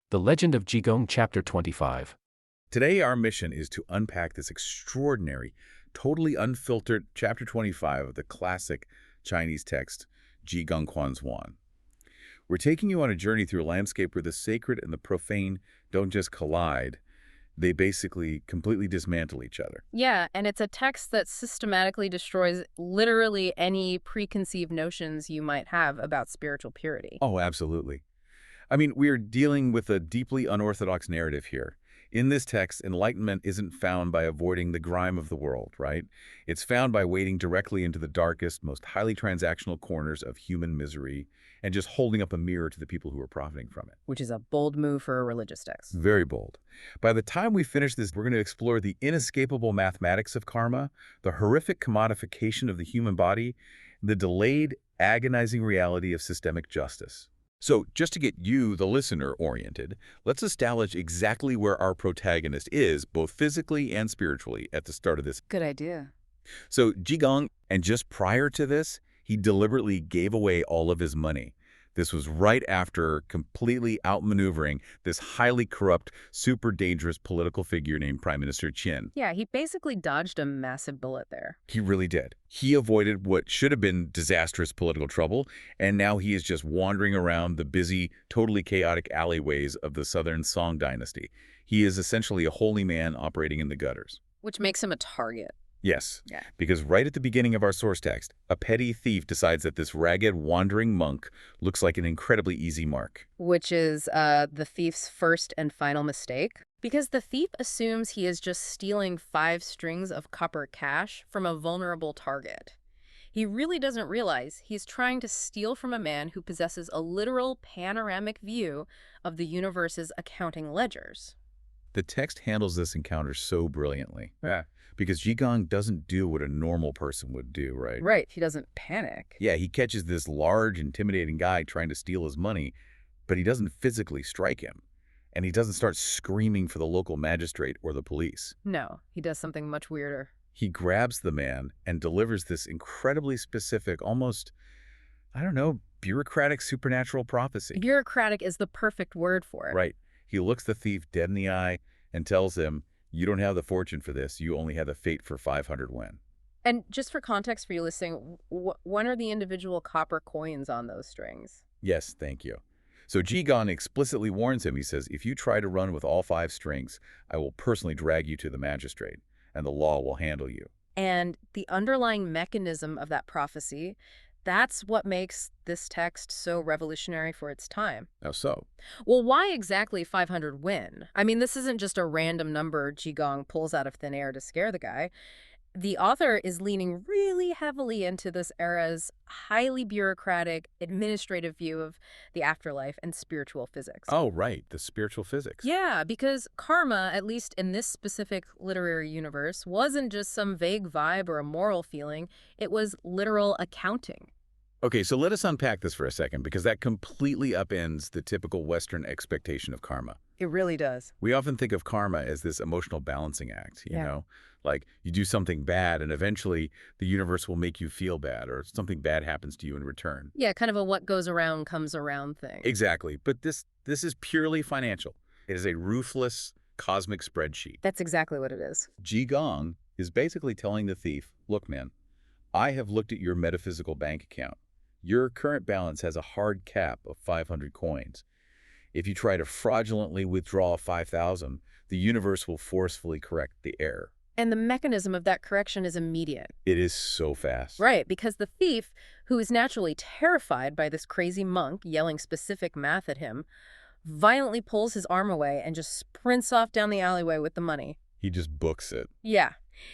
The Legend of Jigong Chapter 25. Today, our mission is to unpack this extraordinary, totally unfiltered Chapter 25 of the classic Chinese text, Jigong Quanzuan. We're taking you on a journey through a landscape where the sacred and the profane don't just collide, they basically completely dismantle each other. Yeah, and it's a text that systematically destroys literally any preconceived notions you might have about spiritual purity. Oh, absolutely. I mean, we are dealing with a deeply unorthodox narrative here. In this text, enlightenment isn't found by avoiding the grime of the world, right? It's found by wading directly into the darkest, most highly transactional corners of human misery and just holding up a mirror to the people who are profiting from it. Which is a bold move for a religious text. Very bold. By the time we finish this, we're going to explore the inescapable mathematics of karma, the horrific commodification of the human body, the delayed, agonizing reality of systemic justice. So, just to get you, the listener, oriented, let's establish exactly where our protagonist is, both physically and spiritually, at the start of this. Good idea. So, Jigong, and just prior to this, he deliberately gave away all of his money. This was right after completely outmaneuvering this highly corrupt, super dangerous political figure named Prime Minister Qin. Yeah, he basically dodged a massive bullet there. He really did. He avoided what should have been disastrous political trouble, and now he is just wandering around the busy, totally chaotic alleyways of the southern Song dynasty. He is essentially a holy man operating in the gutters. Which makes him a target. Yes, Yeah. because right at the beginning of our source text, a petty thief decides that this ragged, wandering monk looks like an incredibly easy mark. Which is the thief's first and final mistake. Because the thief assumes he is just stealing 5 strings of copper cash from a vulnerable target. He really doesn't realize he's trying to steal from a man who possesses a literal panoramic view of the universe's accounting ledgers. The text handles this encounter so brilliantly. Yeah. Because Jigong doesn't do what a normal person would do, right? Right, he doesn't panic. Yeah, he catches this large, intimidating guy trying to steal his money, but he doesn't physically strike him. And he doesn't start screaming for the local magistrate or the police. No, he does something much weirder. He grabs the man and delivers this incredibly specific, almost, I don't know, bureaucratic supernatural prophecy. Bureaucratic is the perfect word for it. Right. He looks the thief dead in the eye and tells him, "You don't have the fortune for this. You only have the fate for 500 wen." And just for context for you listening, when are the individual copper coins on those strings? Yes, thank you. So Jigong explicitly warns him. He says, "If you try to run with all 5 strings, I will personally drag you to the magistrate, and the law will handle you." And the underlying mechanism of that prophecy, that's what makes this text so revolutionary for its time. How so? Well, why exactly 500 win? I mean, this isn't just a random number Jigong pulls out of thin air to scare the guy. The author is leaning really heavily into this era's highly bureaucratic, administrative view of the afterlife and spiritual physics. Oh, right, the spiritual physics. Yeah, because karma, at least in this specific literary universe, wasn't just some vague vibe or a moral feeling. It was literal accounting. Okay, so let us unpack this for a second, because that completely upends the typical Western expectation of karma. It really does. We often think of karma as this emotional balancing act, you know? Like, you do something bad, and eventually the universe will make you feel bad, or something bad happens to you in return. Yeah, kind of a what goes around comes around thing. Exactly, but this is purely financial. It is a ruthless cosmic spreadsheet. That's exactly what it is. Jigong is basically telling the thief, "Look, man, I have looked at your metaphysical bank account. Your current balance has a hard cap of 500 coins. If you try to fraudulently withdraw 5,000, the universe will forcefully correct the error." And the mechanism of that correction is immediate. It is so fast. Right, because the thief, who is naturally terrified by this crazy monk yelling specific math at him, violently pulls his arm away and just sprints off down the alleyway with the money. He just books it. Yeah.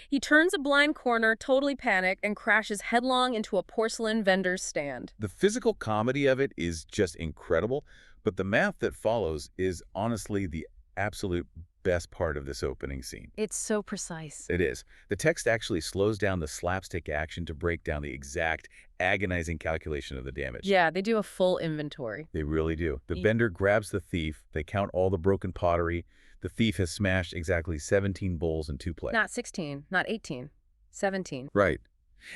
He turns a blind corner, totally panicked, and crashes headlong into a porcelain vendor's stand. The physical comedy of it is just incredible, but the math that follows is honestly the absolute best part of this opening scene. It's so precise. It is. The text actually slows down the slapstick action to break down the exact, agonizing calculation of the damage. Yeah, they do a full inventory. They really do. The vendor grabs the thief. They count all the broken pottery. The thief has smashed exactly 17 bowls and 2 plates. Not 16, not 18, 17. Right.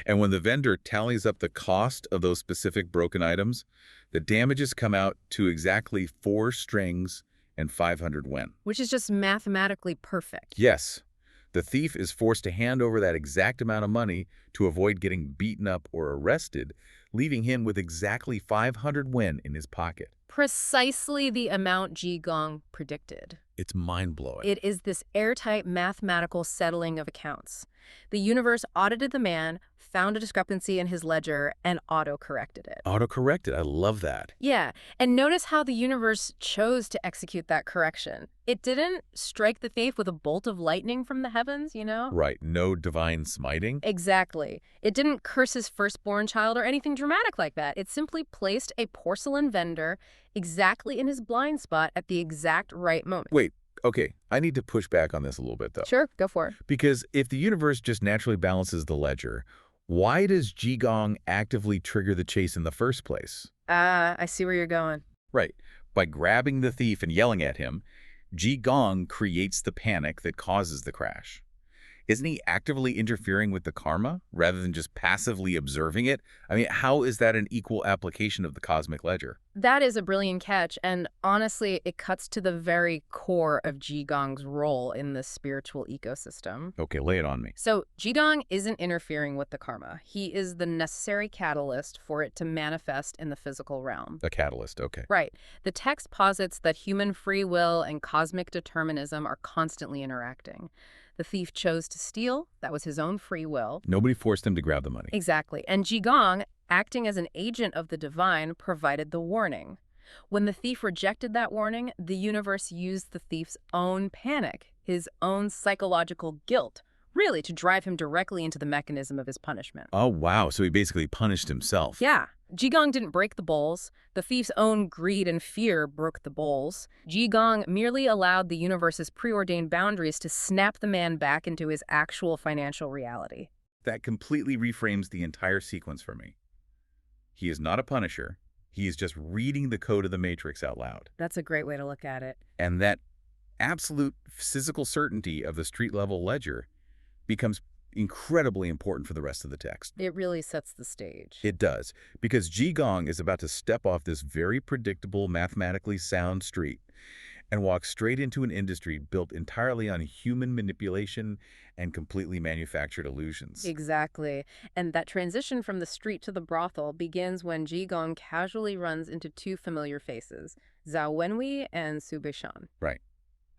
And when the vendor tallies up the cost of those specific broken items, the damages come out to exactly 4 strings and 500 wen. Which is just mathematically perfect. Yes, the thief is forced to hand over that exact amount of money to avoid getting beaten up or arrested, leaving him with exactly 500 wen in his pocket. Precisely the amount Jigong predicted. It's mind-blowing. It is this airtight mathematical settling of accounts. The universe audited the man, found a discrepancy in his ledger, and auto-corrected it. Auto-corrected. I love that. Yeah, and notice how the universe chose to execute that correction. It didn't strike the thief with a bolt of lightning from the heavens, you know? Right. No divine smiting. Exactly. It didn't curse his firstborn child or anything dramatic like that. It simply placed a porcelain vendor exactly in his blind spot at the exact right moment. Wait. Okay, I need to push back on this a little bit, though. Sure, go for it. Because if the universe just naturally balances the ledger, why does Jigong actively trigger the chase in the first place? I see where you're going. Right. By grabbing the thief and yelling at him, Jigong creates the panic that causes the crash. Isn't he actively interfering with the karma rather than just passively observing it? I mean, how is that an equal application of the cosmic ledger? That is a brilliant catch, and honestly, it cuts to the very core of Jigong's role in the spiritual ecosystem. Okay, lay it on me. So, Jigong isn't interfering with the karma. He is the necessary catalyst for it to manifest in the physical realm. A catalyst, okay. Right. The text posits that human free will and cosmic determinism are constantly interacting. The thief chose to steal. That was his own free will. Nobody forced him to grab the money. Exactly. And Jigong, acting as an agent of the divine, provided the warning. When the thief rejected that warning, the universe used the thief's own panic, his own psychological guilt, really to drive him directly into the mechanism of his punishment. Oh, wow. So he basically punished himself. Yeah. Jigong didn't break the bowls. The thief's own greed and fear broke the bowls. Jigong merely allowed the universe's preordained boundaries to snap the man back into his actual financial reality. That completely reframes the entire sequence for me. He is not a punisher. He is just reading the code of the Matrix out loud. That's a great way to look at it. And that absolute physical certainty of the street-level ledger becomes incredibly important for the rest of the text. It really sets the stage. It does, because Jigong is about to step off this very predictable, mathematically sound street and walk straight into an industry built entirely on human manipulation and completely manufactured illusions. Exactly. And that transition from the street to the brothel begins when Jigong casually runs into two familiar faces, Zhao Wenwei and Su Beishan. Right.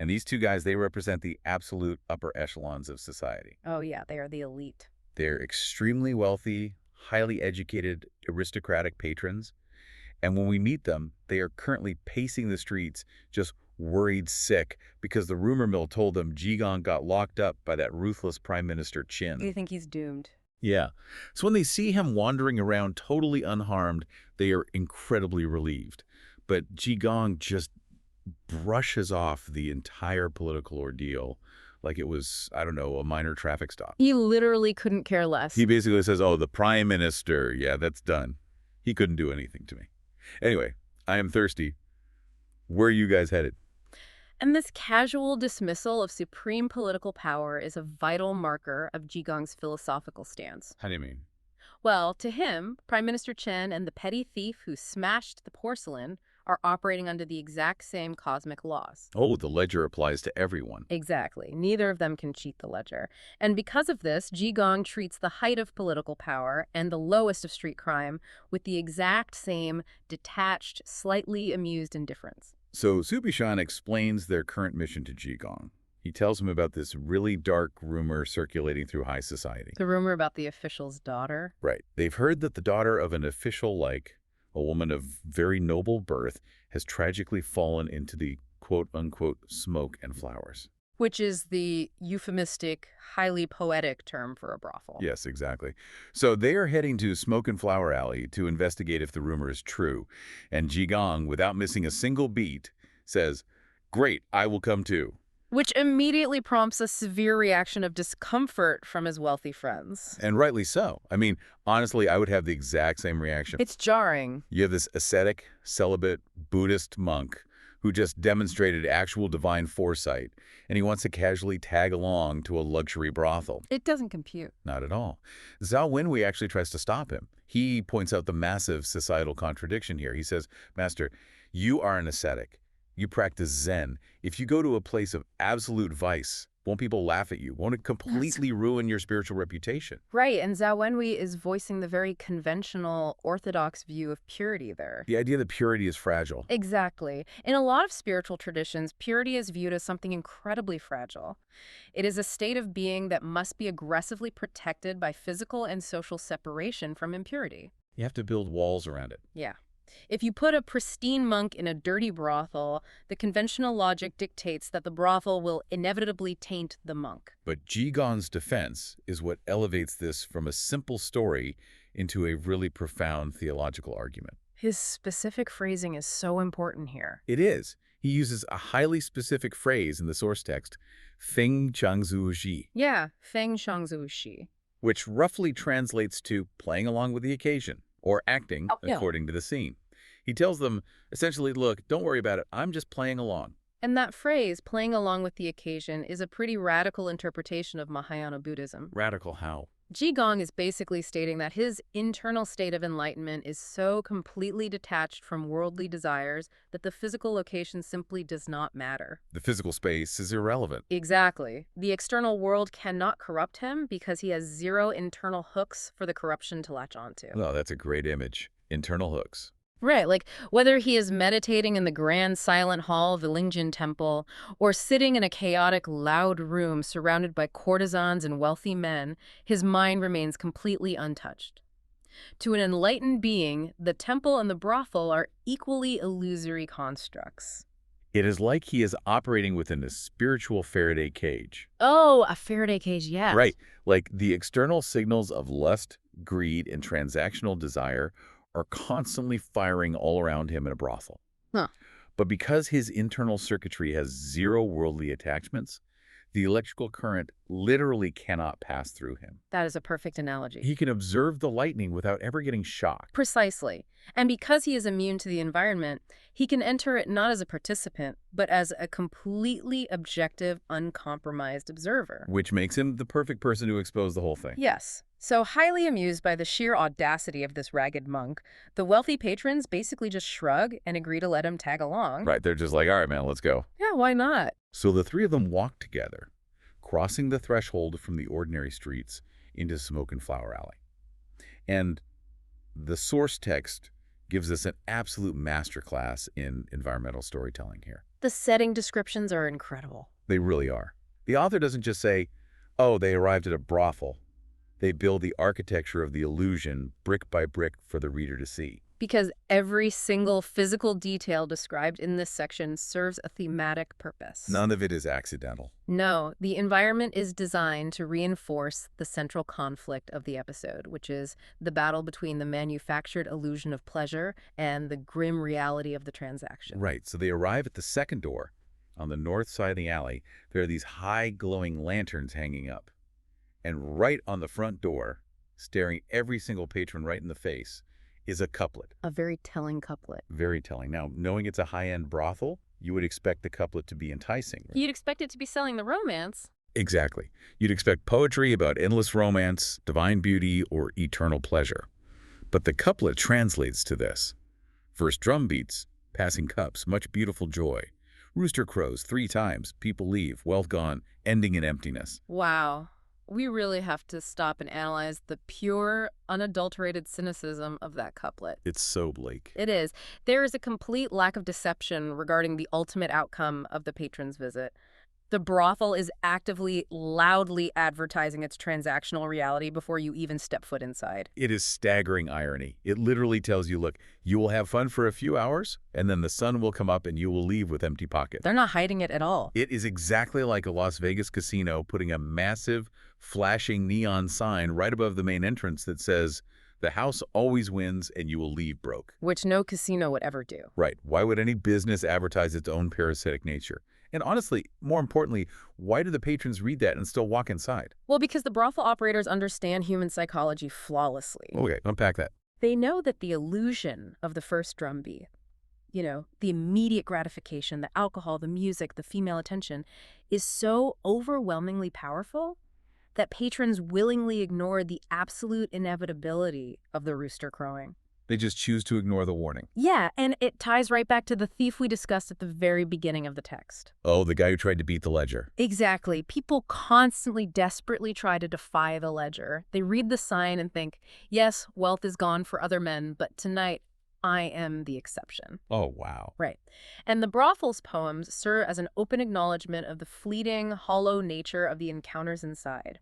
And these two guys, they represent the absolute upper echelons of society. Oh yeah, they are the elite. They're extremely wealthy, highly educated, aristocratic patrons. And when we meet them, they are currently pacing the streets, just worried sick, because the rumor mill told them Jigong got locked up by that ruthless Prime Minister Qin. They think he's doomed. Yeah. So when they see him wandering around totally unharmed, they are incredibly relieved. But Jigong just brushes off the entire political ordeal like it was, I don't know, a minor traffic stop. He literally couldn't care less. He basically says, oh, the Prime Minister, yeah, that's done. He couldn't do anything to me. Anyway, I am thirsty. Where are you guys headed? And this casual dismissal of supreme political power is a vital marker of Jigong's philosophical stance. How do you mean? Well, to him, Prime Minister Chen and the petty thief who smashed the porcelain are operating under the exact same cosmic laws. Oh, the ledger applies to everyone. Exactly. Neither of them can cheat the ledger. And because of this, Jigong treats the height of political power and the lowest of street crime with the exact same detached, slightly amused indifference. So Su Bishan explains their current mission to Jigong. He tells him about this really dark rumor circulating through high society. The rumor about the official's daughter? Right. They've heard that the daughter of an official, like a woman of very noble birth, has tragically fallen into the quote-unquote smoke and flowers. Which is the euphemistic, highly poetic term for a brothel. Yes, exactly. So they are heading to Smoke and Flower Alley to investigate if the rumor is true. And Jigong, without missing a single beat, says, "Great, I will come too." Which immediately prompts a severe reaction of discomfort from his wealthy friends. And rightly so. I mean, honestly, I would have the exact same reaction. It's jarring. You have this ascetic, celibate, Buddhist monk who just demonstrated actual divine foresight, and he wants to casually tag along to a luxury brothel. It doesn't compute. Not at all. Zhao Wenwei actually tries to stop him. He points out the massive societal contradiction here. He says, "Master, you are an ascetic. You practice Zen. If you go to a place of absolute vice, won't people laugh at you? Won't it completely ruin your spiritual reputation? Right, and Zhao Wenwei is voicing the very conventional, orthodox view of purity there. The idea that purity is fragile. Exactly. In a lot of spiritual traditions, purity is viewed as something incredibly fragile. It is a state of being that must be aggressively protected by physical and social separation from impurity. You have to build walls around it. Yeah. If you put a pristine monk in a dirty brothel, the conventional logic dictates that the brothel will inevitably taint the monk. But Jigong's defense is what elevates this from a simple story into a really profound theological argument. His specific phrasing is so important here. It is. He uses a highly specific phrase in the source text, Feng Changzu Ji, Yeah, Feng Shangzu Shi. which roughly translates to playing along with the occasion, or acting Oh, yeah. according to the scene. He tells them, essentially, look, don't worry about it. I'm just playing along. And that phrase, playing along with the occasion, is a pretty radical interpretation of Mahayana Buddhism. Radical how? Jigong is basically stating that his internal state of enlightenment is so completely detached from worldly desires that the physical location simply does not matter. The physical space is irrelevant. Exactly. The external world cannot corrupt him because he has zero internal hooks for the corruption to latch onto. Oh, that's a great image. Internal hooks. Right, like whether he is meditating in the grand silent hall of the Lingjin Temple or sitting in a chaotic, loud room surrounded by courtesans and wealthy men, his mind remains completely untouched. To an enlightened being, the temple and the brothel are equally illusory constructs. It is like he is operating within a spiritual Faraday cage. Oh, a Faraday cage, yes. Right. Like the external signals of lust, greed, and transactional desire are constantly firing all around him in a brothel. Huh. But because his internal circuitry has zero worldly attachments, the electrical current literally cannot pass through him. That is a perfect analogy. He can observe the lightning without ever getting shocked. Precisely. And because he is immune to the environment, he can enter it not as a participant, but as a completely objective, uncompromised observer. Which makes him the perfect person to expose the whole thing. Yes. So highly amused by the sheer audacity of this ragged monk, the wealthy patrons basically just shrug and agree to let him tag along. Right, they're just like, all right, man, let's go. Yeah, why not? So the three of them walk together, crossing the threshold from the ordinary streets into Smoke and Flower Alley. And the source text gives us an absolute masterclass in environmental storytelling here. The setting descriptions are incredible. They really are. The author doesn't just say, oh, they arrived at a brothel. They build the architecture of the illusion brick by brick for the reader to see. Because every single physical detail described in this section serves a thematic purpose. None of it is accidental. No, the environment is designed to reinforce the central conflict of the episode, which is the battle between the manufactured illusion of pleasure and the grim reality of the transaction. Right, so they arrive at the second door. On the north side of the alley, there are these high glowing lanterns hanging up. And right on the front door, staring every single patron right in the face, is a couplet. A very telling couplet. Very telling. Now, knowing it's a high-end brothel, you would expect the couplet to be enticing. Right? You'd expect it to be selling the romance. Exactly. You'd expect poetry about endless romance, divine beauty, or eternal pleasure. But the couplet translates to this. First drum beats, passing cups, much beautiful joy. Rooster crows 3 times, people leave, wealth gone, ending in emptiness. Wow. We really have to stop and analyze the pure, unadulterated cynicism of that couplet. It's so bleak. It is. There is a complete lack of deception regarding the ultimate outcome of the patron's visit. The brothel is actively, loudly advertising its transactional reality before you even step foot inside. It is staggering irony. It literally tells you, look, you will have fun for a few hours, and then the sun will come up and you will leave with empty pockets. They're not hiding it at all. It is exactly like a Las Vegas casino putting a massive, flashing neon sign right above the main entrance that says, the house always wins and you will leave broke. Which no casino would ever do. Right. Why would any business advertise its own parasitic nature? And honestly, more importantly, why do the patrons read that and still walk inside? Well, because the brothel operators understand human psychology flawlessly. Okay, unpack that. They know that the illusion of the first drumbeat, the immediate gratification, the alcohol, the music, the female attention, is so overwhelmingly powerful that patrons willingly ignore the absolute inevitability of the rooster crowing. They just choose to ignore the warning. Yeah, and it ties right back to the thief we discussed at the very beginning of the text. Oh, the guy who tried to beat the ledger. Exactly. People constantly, desperately try to defy the ledger. They read the sign and think, yes, wealth is gone for other men, but tonight I am the exception. Oh, wow. Right. And the Brothel's poems serve as an open acknowledgement of the fleeting, hollow nature of the encounters inside.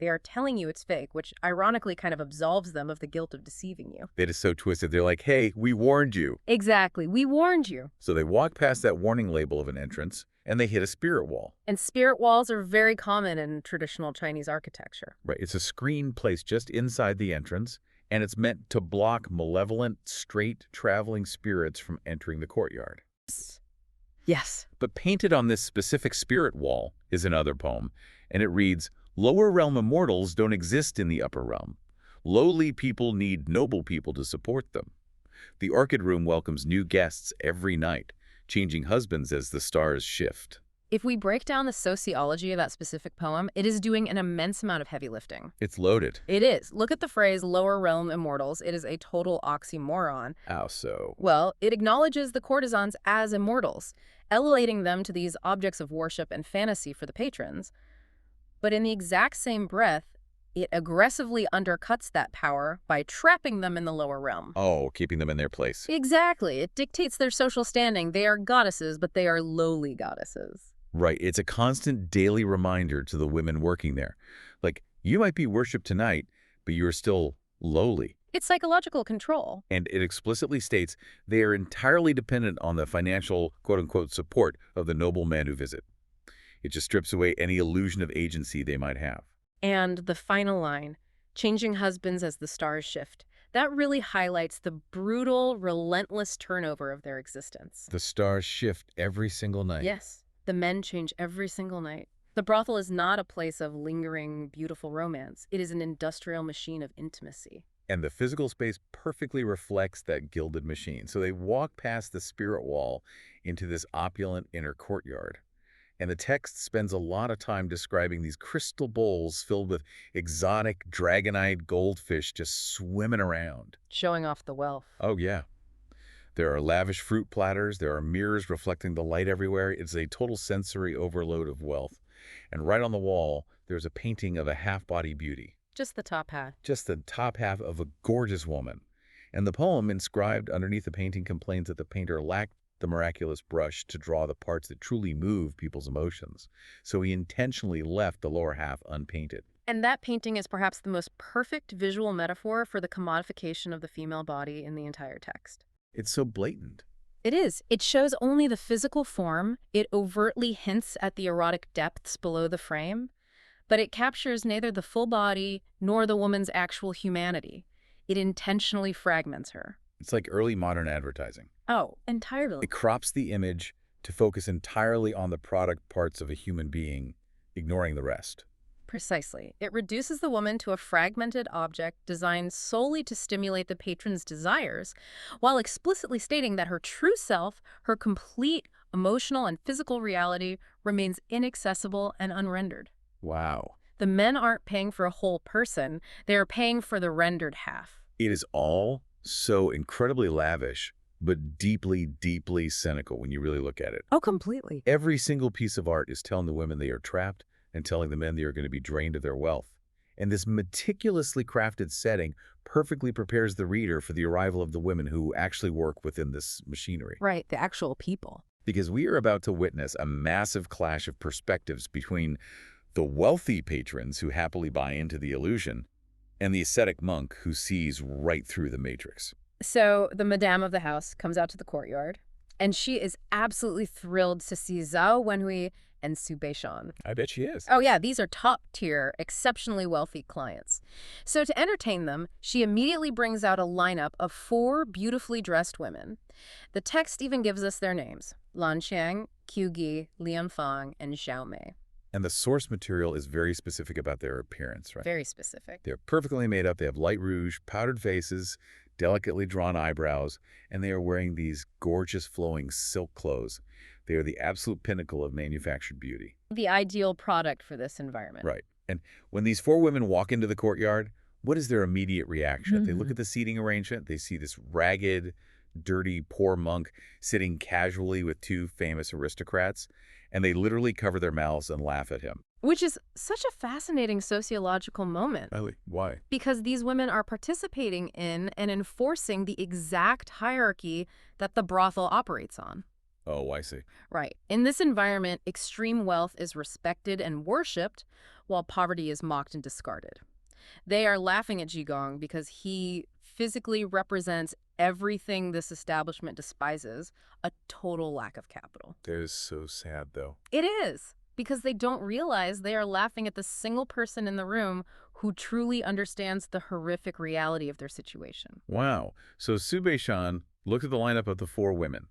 They are telling you it's fake, which ironically kind of absolves them of the guilt of deceiving you. It is so twisted. They're like, hey, we warned you. Exactly. We warned you. So they walk past that warning label of an entrance, and they hit a spirit wall. And spirit walls are very common in traditional Chinese architecture. Right. It's a screen placed just inside the entrance, and it's meant to block malevolent, straight traveling spirits from entering the courtyard. Yes. But painted on this specific spirit wall is another poem, and it reads, "Lower realm immortals don't exist in the upper realm. Lowly people need noble people to support them. The orchid room welcomes new guests every night, changing husbands as the stars shift." If we break down the sociology of that specific poem, it is doing an immense amount of heavy lifting. It's loaded. It is. Look at the phrase lower realm immortals. It is a total oxymoron. How so? Well, it acknowledges the courtesans as immortals, elevating them to these objects of worship and fantasy for the patrons. But in the exact same breath, it aggressively undercuts that power by trapping them in the lower realm. Oh, keeping them in their place. Exactly. It dictates their social standing. They are goddesses, but they are lowly goddesses. Right. It's a constant daily reminder to the women working there. Like, you might be worshipped tonight, but you're still lowly. It's psychological control. And it explicitly states they are entirely dependent on the financial, quote-unquote, support of the noble men who visit. It just strips away any illusion of agency they might have. And the final line, changing husbands as the stars shift, that really highlights the brutal, relentless turnover of their existence. The stars shift every single night. Yes, the men change every single night. The brothel is not a place of lingering, beautiful romance. It is an industrial machine of intimacy. And the physical space perfectly reflects that gilded machine. So they walk past the spirit wall into this opulent inner courtyard. And the text spends a lot of time describing these crystal bowls filled with exotic, dragon-eyed goldfish just swimming around. Showing off the wealth. Oh, yeah. There are lavish fruit platters. There are mirrors reflecting the light everywhere. It's a total sensory overload of wealth. And right on the wall, there's a painting of a half-body beauty. Just the top half. Just the top half of a gorgeous woman. And the poem inscribed underneath the painting complains that the painter lacked the miraculous brush to draw the parts that truly move people's emotions. So he intentionally left the lower half unpainted. And that painting is perhaps the most perfect visual metaphor for the commodification of the female body in the entire text. It's so blatant. It is. It shows only the physical form. It overtly hints at the erotic depths below the frame. But it captures neither the full body nor the woman's actual humanity. It intentionally fragments her. It's like early modern advertising. Oh, entirely. It crops the image to focus entirely on the product parts of a human being, ignoring the rest. Precisely. It reduces the woman to a fragmented object designed solely to stimulate the patron's desires, while explicitly stating that her true self, her complete emotional and physical reality, remains inaccessible and unrendered. Wow. The men aren't paying for a whole person, they are paying for the rendered half. It is all so incredibly lavish, but deeply, deeply cynical when you really look at it. Oh, completely. Every single piece of art is telling the women they are trapped and telling the men they are going to be drained of their wealth. And this meticulously crafted setting perfectly prepares the reader for the arrival of the women who actually work within this machinery. Right, the actual people. Because we are about to witness a massive clash of perspectives between the wealthy patrons who happily buy into the illusion and the ascetic monk who sees right through the matrix. So the madame of the house comes out to the courtyard, and she is absolutely thrilled to see Zhao Wenhui and Su Beishan. I bet she is. Oh yeah, these are top-tier, exceptionally wealthy clients. So to entertain them, she immediately brings out a lineup of 4 beautifully dressed women. The text even gives us their names: Lan Qiang, Qiu Gi, Lian Fang, and Zhao Mei. And the source material is very specific about their appearance, right? Very specific. They're perfectly made up. They have light rouge, powdered faces, delicately drawn eyebrows, and they are wearing these gorgeous flowing silk clothes. They are the absolute pinnacle of manufactured beauty. The ideal product for this environment. Right. And when these 4 women walk into the courtyard, What is their immediate reaction? They look at the seating arrangement. They see this ragged, dirty, poor monk sitting casually with two famous aristocrats, and they literally cover their mouths and laugh at him. Which is such a fascinating sociological moment. Really? Why? Because these women are participating in and enforcing the exact hierarchy that the brothel operates on. Oh, I see. Right. In this environment, extreme wealth is respected and worshipped, while poverty is mocked and discarded. They are laughing at Jigong because he physically represents everything this establishment despises, a total lack of capital. That is so sad, though. It is, because they don't realize they are laughing at the single person in the room who truly understands the horrific reality of their situation. Wow. So Sube-shan looked at the lineup of the four women.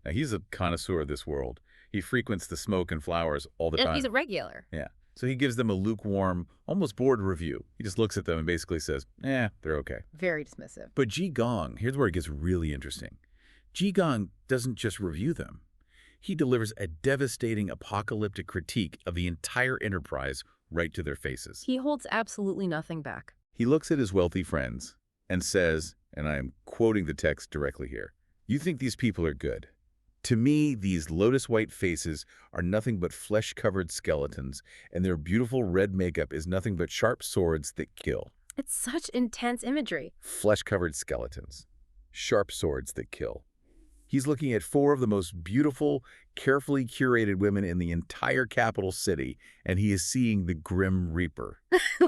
Now, he's a connoisseur of this world. He frequents the smoke and flowers all the time. He's a regular. Yeah. So he gives them a lukewarm, almost bored review. He just looks at them and basically says, they're okay. Very dismissive. But Jigong, here's where it gets really interesting. Jigong doesn't just review them. He delivers a devastating apocalyptic critique of the entire enterprise right to their faces. He holds absolutely nothing back. He looks at his wealthy friends and says, and I am quoting the text directly here, "You think these people are good. To me, these lotus-white faces are nothing but flesh-covered skeletons, and their beautiful red makeup is nothing but sharp swords that kill." It's such intense imagery. Flesh-covered skeletons. Sharp swords that kill. He's looking at four of the most beautiful, carefully curated women in the entire capital city, and he is seeing the Grim Reaper.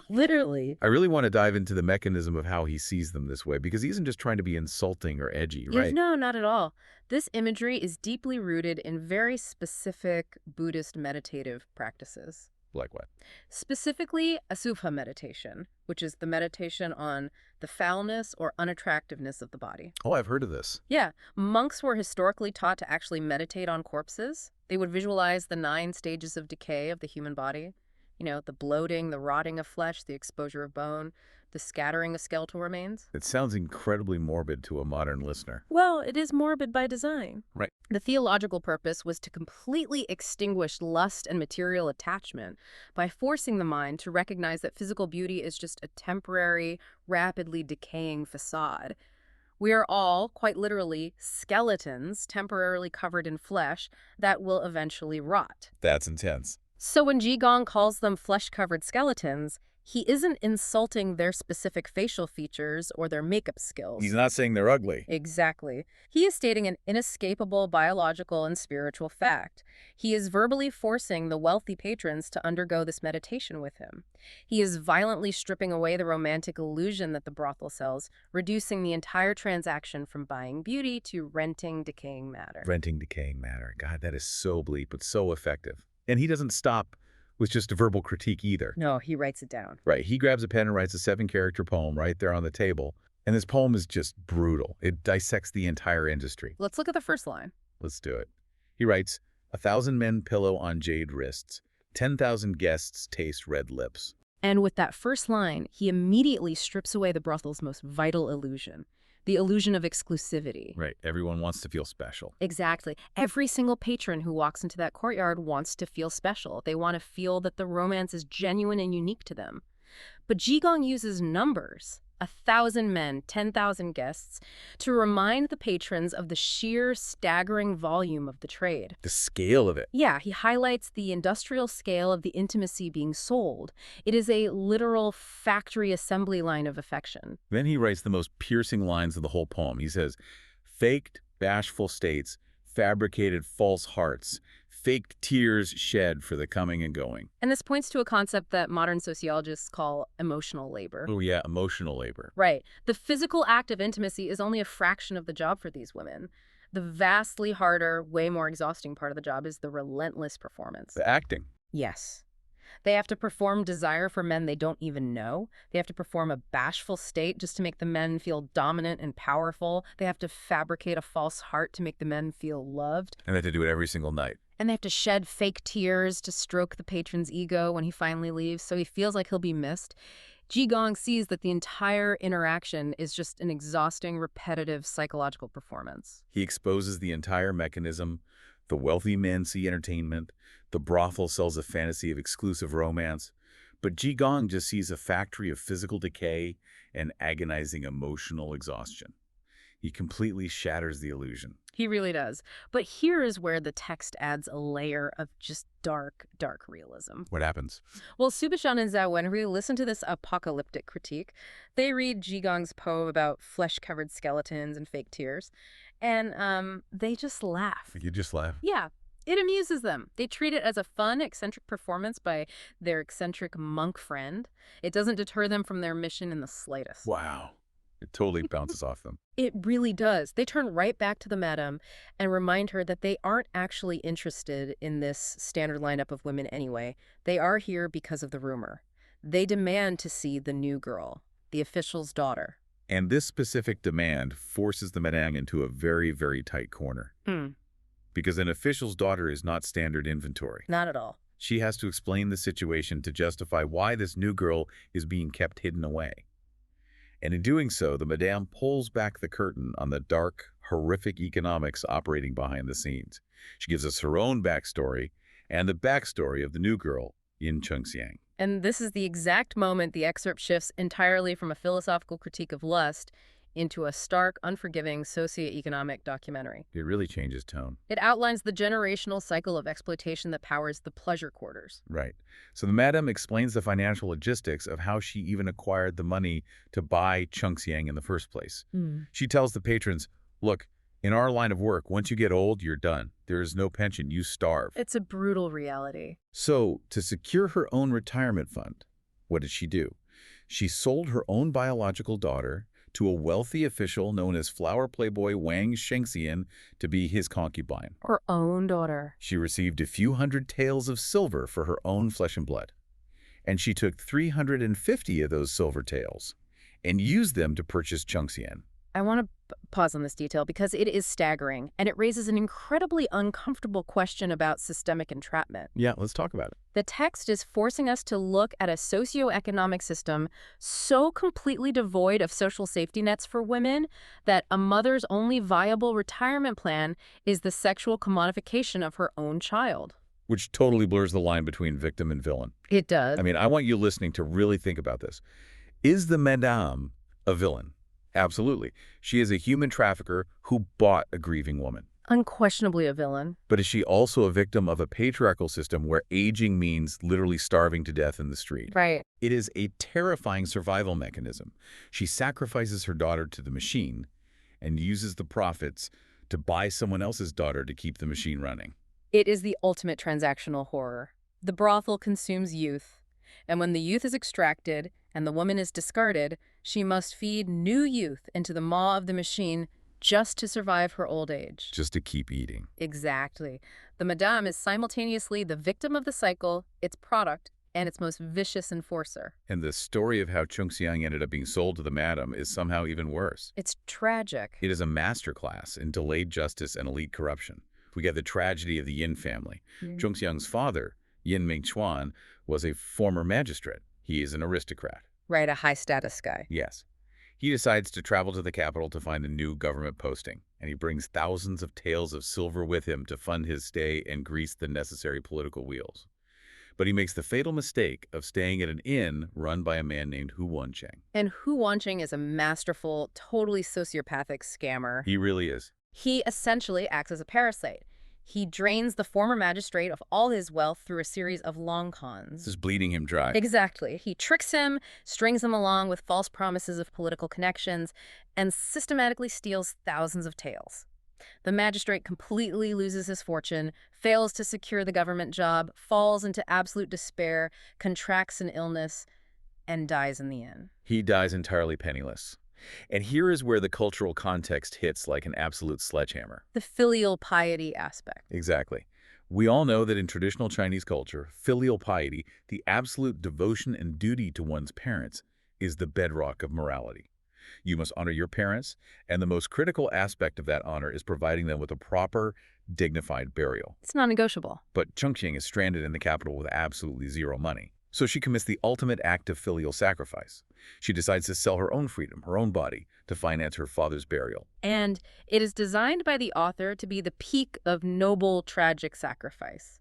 Literally. I really want to dive into the mechanism of how he sees them this way, because he isn't just trying to be insulting or edgy, right? No, not at all. This imagery is deeply rooted in very specific Buddhist meditative practices. Like what? Specifically, Asubha meditation, which is the meditation on the foulness or unattractiveness of the body. Oh, I've heard of this. Yeah, monks were historically taught to actually meditate on corpses. They would visualize the 9 stages of decay of the human body. You know, the bloating, the rotting of flesh, the exposure of bone, the scattering of skeletal remains. It sounds incredibly morbid to a modern listener. Well, it is morbid by design. Right. The theological purpose was to completely extinguish lust and material attachment by forcing the mind to recognize that physical beauty is just a temporary, rapidly decaying facade. We are all, quite literally, skeletons temporarily covered in flesh that will eventually rot. That's intense. So when Jigong calls them flesh-covered skeletons, he isn't insulting their specific facial features or their makeup skills. He's not saying they're ugly. Exactly. He is stating an inescapable biological and spiritual fact. He is verbally forcing the wealthy patrons to undergo this meditation with him. He is violently stripping away the romantic illusion that the brothel sells, reducing the entire transaction from buying beauty to renting decaying matter. Renting decaying matter. God, that is so bleak, but so effective. And he doesn't stop with just a verbal critique either. No, he writes it down. Right. He grabs a pen and writes a 7-character poem right there on the table. And this poem is just brutal. It dissects the entire industry. Let's look at the first line. Let's do it. He writes, 1,000 men pillow on jade wrists. 10,000 guests taste red lips. And with that first line, he immediately strips away the brothel's most vital illusion, the illusion of exclusivity. Right. Everyone wants to feel special. Exactly. Every single patron who walks into that courtyard wants to feel special. They want to feel that the romance is genuine and unique to them. But Jigong uses numbers, 1,000 men, 10,000 guests, to remind the patrons of the sheer, staggering volume of the trade. The scale of it. Yeah, he highlights the industrial scale of the intimacy being sold. It is a literal factory assembly line of affection. Then he writes the most piercing lines of the whole poem. He says, faked, bashful states, fabricated false hearts, faked tears shed for the coming and going. And this points to a concept that modern sociologists call emotional labor. Oh yeah, emotional labor. Right. The physical act of intimacy is only a fraction of the job for these women. The vastly harder, way more exhausting part of the job is the relentless performance. The acting. Yes. They have to perform desire for men they don't even know. They have to perform a bashful state just to make the men feel dominant and powerful. They have to fabricate a false heart to make the men feel loved. And they have to do it every single night. And they have to shed fake tears to stroke the patron's ego when he finally leaves, so he feels like he'll be missed. Jigong sees that the entire interaction is just an exhausting, repetitive psychological performance. He exposes the entire mechanism. The wealthy men see entertainment. The brothel sells a fantasy of exclusive romance. But Jigong just sees a factory of physical decay and agonizing emotional exhaustion. He completely shatters the illusion. He really does. But here is where the text adds a layer of just dark, dark realism. What happens? Well, Subishan and Zhao Wenhui listen to this apocalyptic critique. They read Jigong's poem about flesh-covered skeletons and fake tears, and they just laugh. You just laugh. Yeah, it amuses them. They treat it as a fun, eccentric performance by their eccentric monk friend. It doesn't deter them from their mission in the slightest. Wow. It totally bounces off them. It really does. They turn right back to the madam and remind her that they aren't actually interested in this standard lineup of women anyway. They are here because of the rumor. They demand to see the new girl, the official's daughter. And this specific demand forces the madame into a very, very tight corner. Because an official's daughter is not standard inventory. Not at all. She has to explain the situation to justify why this new girl is being kept hidden away. And in doing so, the madame pulls back the curtain on the dark, horrific economics operating behind the scenes. She gives us her own backstory and the backstory of the new girl, Yin Chengxiang. And this is the exact moment the excerpt shifts entirely from a philosophical critique of lust into a stark, unforgiving socioeconomic documentary. It really changes tone. It outlines the generational cycle of exploitation that powers the pleasure quarters. Right. So the madam explains the financial logistics of how she even acquired the money to buy Chengxiang in the first place. She tells the patrons, look, in our line of work, once you get old, you're done. There is no pension. You starve. It's a brutal reality. So, to secure her own retirement fund, what did she do? She sold her own biological daughter to a wealthy official known as flower playboy Wang Shengxian to be his concubine. Her own daughter. She received a few hundred taels of silver for her own flesh and blood. And she took 350 of those silver taels and used them to purchase Chengxian. I want to pause on this detail because it is staggering, and it raises an incredibly uncomfortable question about systemic entrapment. Yeah, let's talk about it. The text is forcing us to look at a socioeconomic system so completely devoid of social safety nets for women that a mother's only viable retirement plan is the sexual commodification of her own child. Which totally blurs the line between victim and villain. It does. I mean, I want you listening to really think about this. Is the madame a villain? Absolutely. She is a human trafficker who bought a grieving woman. Unquestionably a villain. But is she also a victim of a patriarchal system where aging means literally starving to death in the street? Right. It is a terrifying survival mechanism. She sacrifices her daughter to the machine and uses the profits to buy someone else's daughter to keep the machine running. It is the ultimate transactional horror. The brothel consumes youth, and when the youth is extracted and the woman is discarded, she must feed new youth into the maw of the machine just to survive her old age. Just to keep eating. Exactly. The madame is simultaneously the victim of the cycle, its product, and its most vicious enforcer. And the story of how Chengxiang ended up being sold to the madam is somehow even worse. It's tragic. It is a masterclass in delayed justice and elite corruption. We get the tragedy of the Yin family. Chengxiang's father, Yin Mingchuan, was a former magistrate. He is an aristocrat. Right, a high-status guy. Yes. He decides to travel to the capital to find a new government posting, and he brings thousands of taels of silver with him to fund his stay and grease the necessary political wheels. But he makes the fatal mistake of staying at an inn run by a man named Hu Wancheng. And Hu Wancheng is a masterful, totally sociopathic scammer. He really is. He essentially acts as a parasite. He drains the former magistrate of all his wealth through a series of long cons. Just bleeding him dry. Exactly. He tricks him, strings him along with false promises of political connections, and systematically steals thousands of taels. The magistrate completely loses his fortune, fails to secure the government job, falls into absolute despair, contracts an illness, and dies in the end. He dies entirely penniless. And here is where the cultural context hits like an absolute sledgehammer. The filial piety aspect. Exactly. We all know that in traditional Chinese culture, filial piety, the absolute devotion and duty to one's parents, is the bedrock of morality. You must honor your parents, and the most critical aspect of that honor is providing them with a proper, dignified burial. It's non-negotiable. But Chengxiang is stranded in the capital with absolutely zero money. So she commits the ultimate act of filial sacrifice. She decides to sell her own freedom, her own body, to finance her father's burial. And it is designed by the author to be the peak of noble, tragic sacrifice.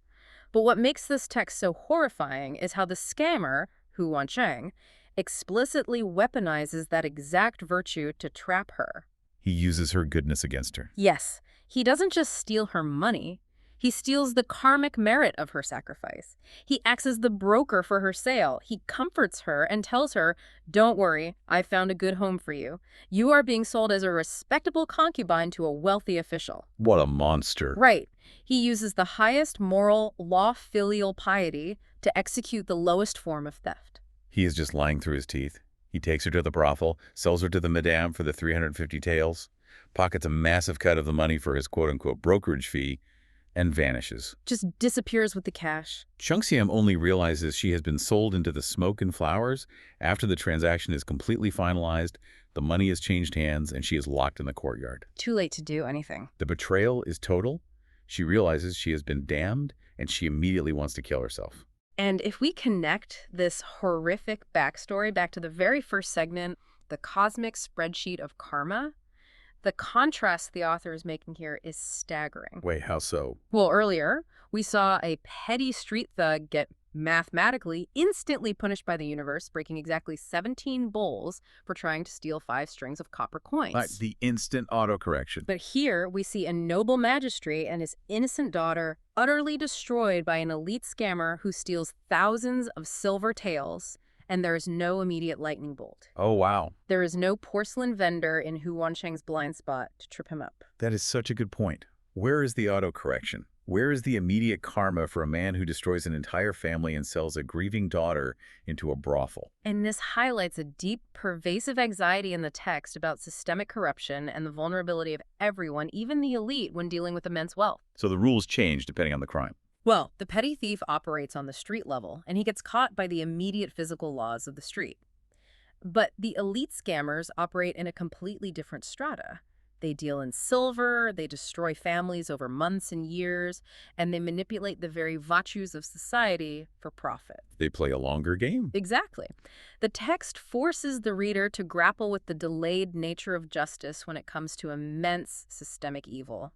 But what makes this text so horrifying is how the scammer, Hu Wancheng, explicitly weaponizes that exact virtue to trap her. He uses her goodness against her. Yes, he doesn't just steal her money. He steals the karmic merit of her sacrifice. He acts as the broker for her sale. He comforts her and tells her, "Don't worry, I found a good home for you. You are being sold as a respectable concubine to a wealthy official." What a monster. Right. He uses the highest moral law filial piety to execute the lowest form of theft. He is just lying through his teeth. He takes her to the brothel, sells her to the madame for the 350 taels, pockets a massive cut of the money for his quote-unquote brokerage fee, and vanishes. Just disappears with the cash. Chungxiang only realizes she has been sold into the smoke and flowers after the transaction is completely finalized, the money has changed hands, and she is locked in the courtyard. Too late to do anything. The betrayal is total. She realizes she has been damned, and she immediately wants to kill herself. And if we connect this horrific backstory back to the very first segment, the cosmic spreadsheet of karma, the contrast the author is making here is staggering. Wait, how so? Well, earlier, we saw a petty street thug get mathematically instantly punished by the universe, breaking exactly 17 bowls for trying to steal 5 strings of copper coins. Like the instant autocorrection. But here, we see a noble magistrate and his innocent daughter utterly destroyed by an elite scammer who steals thousands of silver taels, and there is no immediate lightning bolt. Oh, wow. There is no porcelain vendor in Hu Wancheng's blind spot to trip him up. That is such a good point. Where is the autocorrection? Where is the immediate karma for a man who destroys an entire family and sells a grieving daughter into a brothel? And this highlights a deep, pervasive anxiety in the text about systemic corruption and the vulnerability of everyone, even the elite, when dealing with immense wealth. So the rules change depending on the crime. Well, the petty thief operates on the street level, and he gets caught by the immediate physical laws of the street. But the elite scammers operate in a completely different strata. They deal in silver, they destroy families over months and years, and they manipulate the very virtues of society for profit. They play a longer game. Exactly. The text forces the reader to grapple with the delayed nature of justice when it comes to immense systemic evil.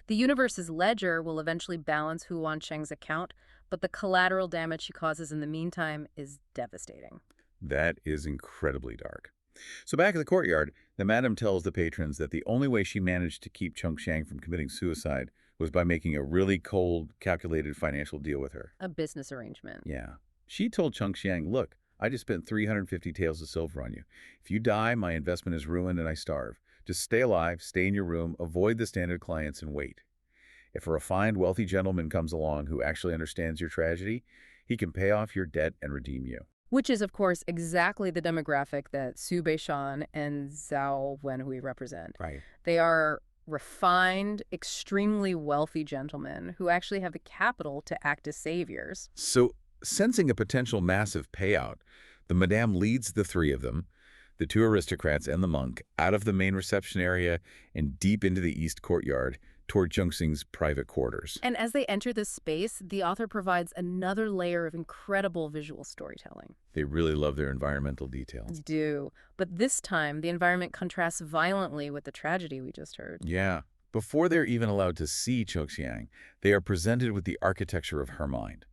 The universe's ledger will eventually balance Hu Wancheng's account, but the collateral damage he causes in the meantime is devastating. That is incredibly dark. So back at the courtyard, the madam tells the patrons that the only way she managed to keep Chungxiang from committing suicide was by making a really cold, calculated financial deal with her. A business arrangement. Yeah. She told Chungxiang, "Look, I just spent 350 taels of silver on you. If you die, my investment is ruined and I starve. Just stay alive, stay in your room, avoid the standard clients, and wait. If a refined, wealthy gentleman comes along who actually understands your tragedy, he can pay off your debt and redeem you." Which is, of course, exactly the demographic that Su Beishan and Zhao Wenhui represent. Right. They are refined, extremely wealthy gentlemen who actually have the capital to act as saviors. So, sensing a potential massive payout, the madame leads the 3 of them, the 2 aristocrats and the monk, out of the main reception area and deep into the east courtyard toward Chungxing's private quarters. And as they enter this space, the author provides another layer of incredible visual storytelling. They really love their environmental details. Do. But this time, the environment contrasts violently with the tragedy we just heard. Yeah. Before they're even allowed to see Chungxiang, they are presented with the architecture of her mind.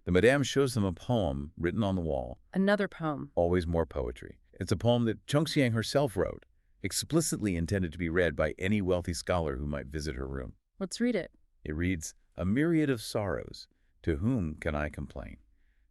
The madame shows them a poem written on the wall. Another poem. Always more poetry. It's a poem that Chungxiang herself wrote, explicitly intended to be read by any wealthy scholar who might visit her room. Let's read it. It reads, "A myriad of sorrows, to whom can I complain?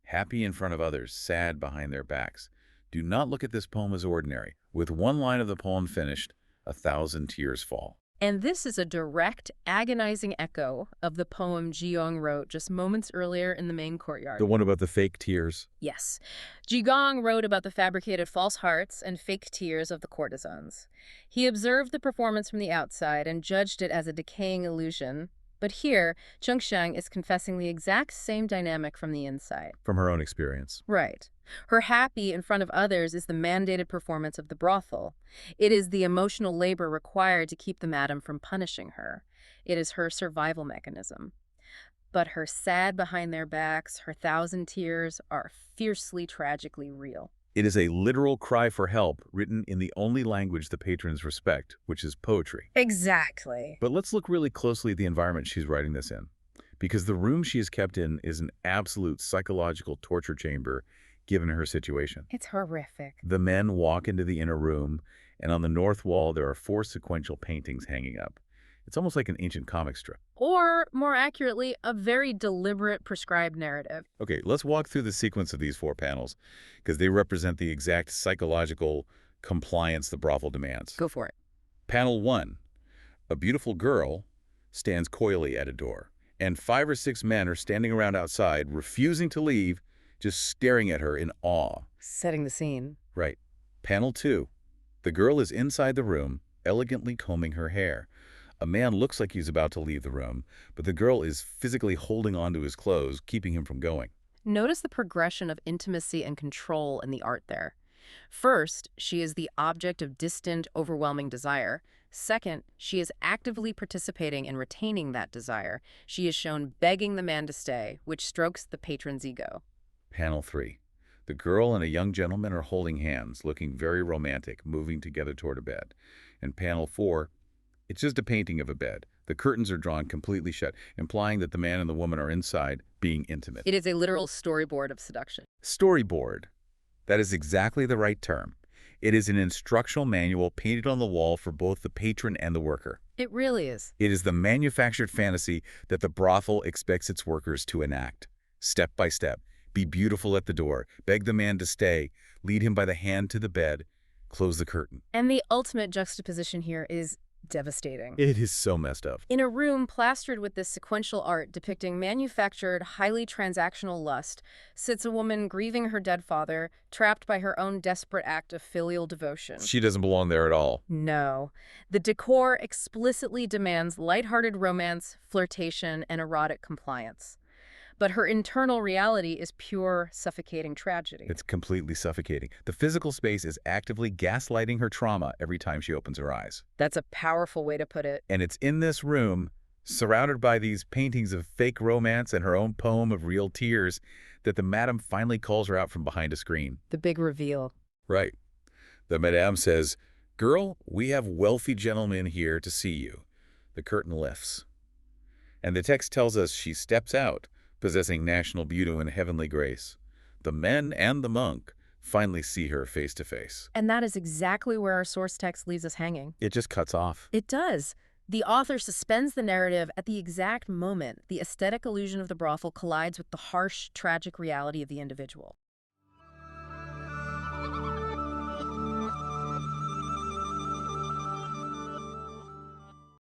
Happy in front of others, sad behind their backs. Do not look at this poem as ordinary. With one line of the poem finished, 1,000 tears fall." And this is a direct, agonizing echo of the poem Jigong wrote just moments earlier in the main courtyard. The one about the fake tears? Yes. Jigong wrote about the fabricated false hearts and fake tears of the courtesans. He observed the performance from the outside and judged it as a decaying illusion. But here, Chungxiang is confessing the exact same dynamic from the inside. From her own experience. Right. Her happy in front of others is the mandated performance of the brothel. It is the emotional labor required to keep the madam from punishing her. It is her survival mechanism. But her sad behind their backs, her 1,000 tears, are fiercely, tragically real. It is a literal cry for help written in the only language the patrons respect, which is poetry. Exactly. But let's look really closely at the environment she's writing this in. Because the room she is kept in is an absolute psychological torture chamber, given her situation. It's horrific. The men walk into the inner room, and on the north wall there are 4 sequential paintings hanging up. It's almost like an ancient comic strip. Or, more accurately, a very deliberate prescribed narrative. Okay, let's walk through the sequence of these 4 panels, because they represent the exact psychological compliance the brothel demands. Go for it. Panel 1. A beautiful girl stands coyly at a door, and 5 or 6 men are standing around outside, refusing to leave, just staring at her in awe. Setting the scene. Right. Panel 2. The girl is inside the room, elegantly combing her hair. A man looks like he's about to leave the room, but the girl is physically holding onto his clothes, keeping him from going. Notice the progression of intimacy and control in the art there. First, she is the object of distant, overwhelming desire. Second, she is actively participating in retaining that desire. She is shown begging the man to stay, which strokes the patron's ego. Panel 3. The girl and a young gentleman are holding hands, looking very romantic, moving together toward a bed. And Panel 4, it's just a painting of a bed. The curtains are drawn completely shut, implying that the man and the woman are inside, being intimate. It is a literal storyboard of seduction. Storyboard. That is exactly the right term. It is an instructional manual painted on the wall for both the patron and the worker. It really is. It is the manufactured fantasy that the brothel expects its workers to enact. Step by step. Be beautiful at the door. Beg the man to stay. Lead him by the hand to the bed. Close the curtain. And the ultimate juxtaposition here is devastating. It is so messed up. In a room plastered with this sequential art depicting manufactured, highly transactional lust, sits a woman grieving her dead father, trapped by her own desperate act of filial devotion. She doesn't belong there at all. No. The decor explicitly demands lighthearted romance, flirtation, and erotic compliance. But her internal reality is pure, suffocating tragedy. It's completely suffocating. The physical space is actively gaslighting her trauma every time she opens her eyes. That's a powerful way to put it. And it's in this room, surrounded by these paintings of fake romance and her own poem of real tears, that the madam finally calls her out from behind a screen. The big reveal. Right. The madame says, "Girl, we have wealthy gentlemen here to see you." The curtain lifts. And the text tells us she steps out, possessing national beauty and heavenly grace. The men and the monk finally see her face to face. And that is exactly where our source text leaves us hanging. It just cuts off. It does. The author suspends the narrative at the exact moment the aesthetic illusion of the brothel collides with the harsh, tragic reality of the individual.